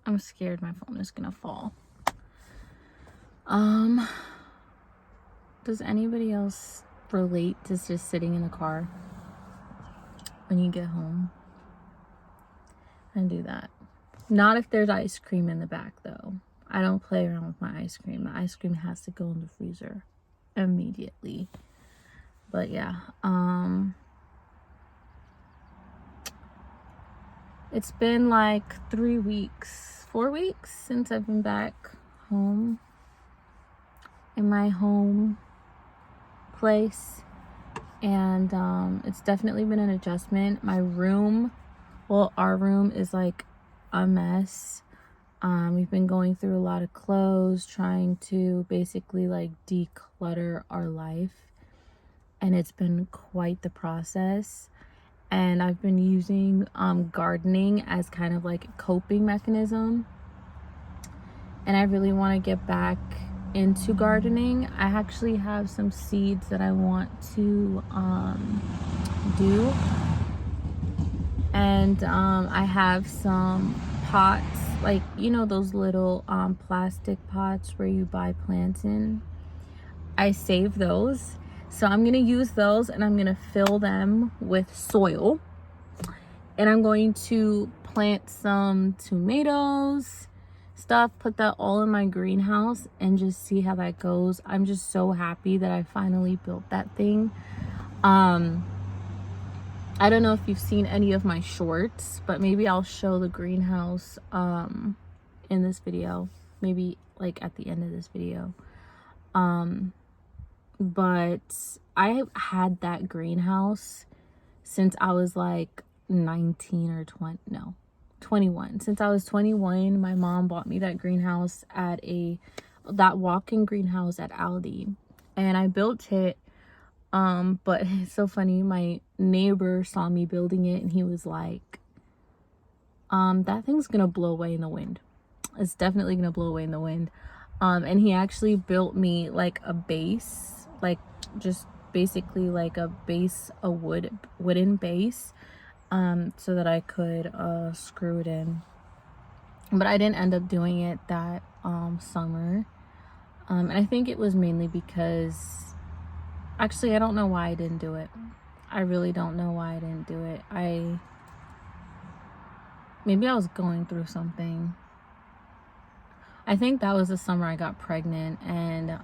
I'm scared my phone is gonna fall. Does anybody else relate to just sitting in the car when you get home and do that? Not if there's ice cream in the back though. I don't play around with my ice cream. The ice cream has to go in the freezer immediately. But yeah, it's been like 4 weeks since I've been back home in my home place, and it's definitely been an adjustment. My room, well, our room is like a mess. We've been going through a lot of clothes, trying to basically like declutter our life, and it's been quite the process. And I've been using gardening as kind of like a coping mechanism, and I really want to get back into gardening. I actually have some seeds that I want to do, and I have some pots, like, you know, those little plastic pots where you buy plants in. I save those, so I'm gonna use those and I'm gonna fill them with soil, and I'm going to plant some tomatoes stuff, put that all in my greenhouse, and just see how that goes. I'm just so happy that I finally built that thing. I don't know if you've seen any of my shorts, but maybe I'll show the greenhouse in this video, maybe like at the end of this video. But I had that greenhouse since I was like 19 or 20, no, 21. Since I was 21, my mom bought me that greenhouse at that walk-in greenhouse at Aldi, and I built it. But it's so funny, my neighbor saw me building it and he was like, that thing's gonna blow away in the wind. It's definitely gonna blow away in the wind. And he actually built me like a base, like just basically like a wooden base, so that I could screw it in. But I didn't end up doing it that summer. And I think it was mainly because, actually, I don't know why I didn't do it. I really don't know why I didn't do it. Maybe I was going through something. I think that was the summer I got pregnant, and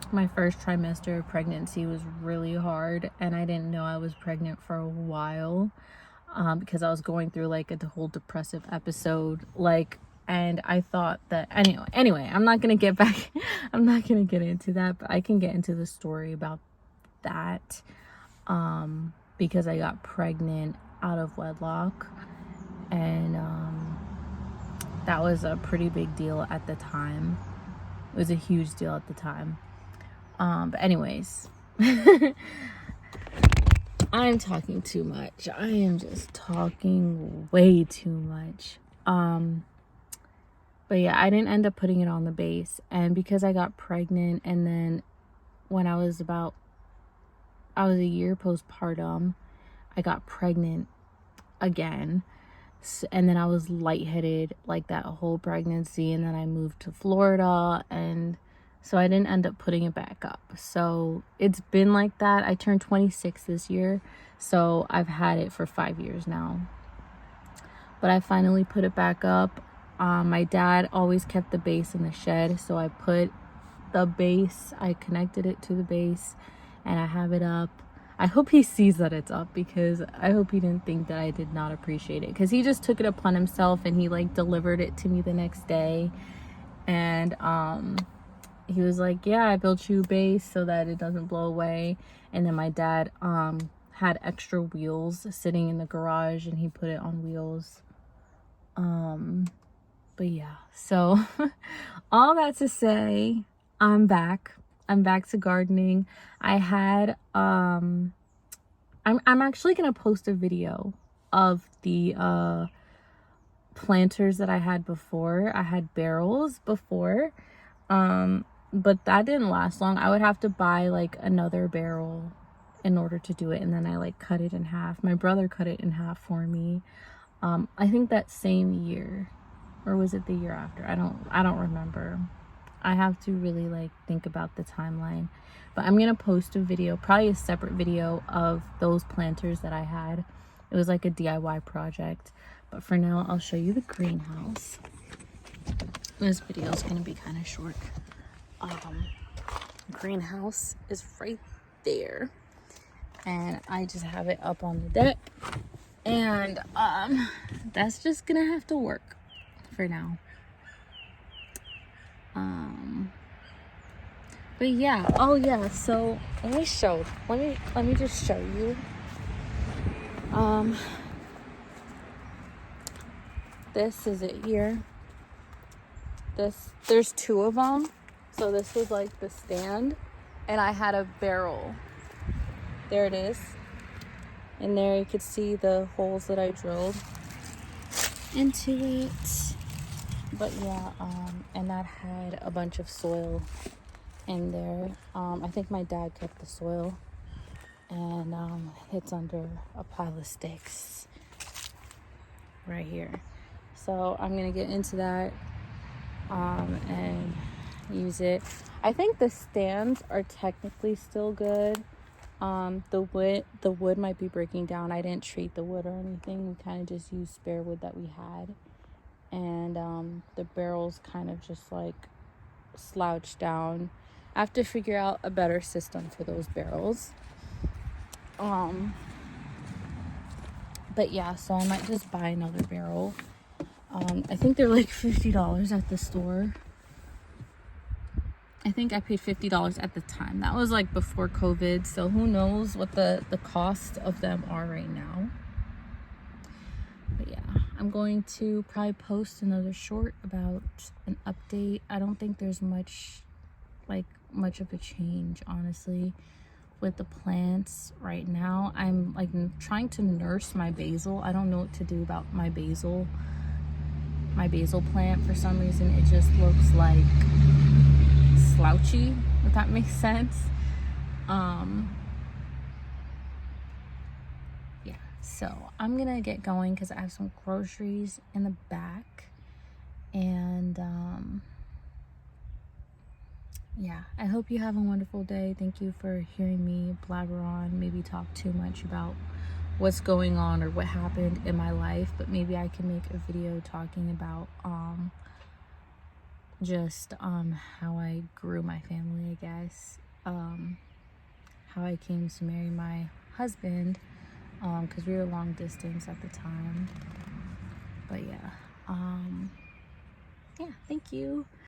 my first trimester of pregnancy was really hard, and I didn't know I was pregnant for a while, because I was going through like a whole depressive episode, like, and I thought that anyway, I'm not gonna get back I'm not gonna get into that, but I can get into the story about that, because I got pregnant out of wedlock, and that was a pretty big deal at the time. It was a huge deal at the time. But anyways, I'm talking too much. I am just talking way too much. But yeah, I didn't end up putting it on the base, and because I got pregnant, and then when I was a year postpartum, I got pregnant again, and then I was lightheaded like that whole pregnancy, and then I moved to Florida, and so I didn't end up putting it back up. So it's been like that. I turned 26 this year, so I've had it for 5 years now, but I finally put it back up. My dad always kept the base in the shed, so I put the base, I connected it to the base, and I have it up. I hope he sees that it's up, because I hope he didn't think that I did not appreciate it, because he just took it upon himself and he like delivered it to me the next day, and he was like, yeah, I built you a base so that it doesn't blow away. And then my dad had extra wheels sitting in the garage, and he put it on wheels. But yeah, so all that to say, I'm back to gardening. I had I'm actually gonna post a video of the planters that I had before. I had barrels before, but that didn't last long. I would have to buy like another barrel in order to do it, and then I like cut it in half. My brother cut it in half for me, I think that same year, or was it the year after? I don't remember. I have to really like think about the timeline. But I'm gonna post a video, probably a separate video of those planters that I had. It was like a DIY project. But for now, I'll show you the greenhouse. This video is gonna be kind of short. Greenhouse is right there, and I just have it up on the deck, and that's just gonna have to work for now. But yeah, oh yeah, so let me just show you. This is it here. There's two of them. So this was like the stand, and I had a barrel. There it is. And there you could see the holes that I drilled into it. But yeah, and that had a bunch of soil in there. I think my dad kept the soil, and it's under a pile of sticks right here. So I'm gonna get into that and use it. I think the stands are technically still good. The wood might be breaking down. I didn't treat the wood or anything. We kind of just used spare wood that we had, and the barrels kind of just like slouched down. I have to figure out a better system for those barrels. But yeah, so I might just buy another barrel. I think they're like $50 at the store. I think I paid $50 at the time. That was like before COVID, so who knows what the cost of them are right now. But yeah, I'm going to probably post another short about an update. I don't think there's much of a change, honestly, with the plants right now. I'm like trying to nurse my basil. I don't know what to do about my basil plant. For some reason it just looks like slouchy, if that makes sense. Yeah, so I'm gonna get going because I have some groceries in the back, and yeah, I hope you have a wonderful day. Thank you for hearing me blabber on, maybe talk too much about what's going on or what happened in my life, but maybe I can make a video talking about just how I grew my family, I guess, how I came to marry my husband, because we were long distance at the time. But yeah, yeah, thank you.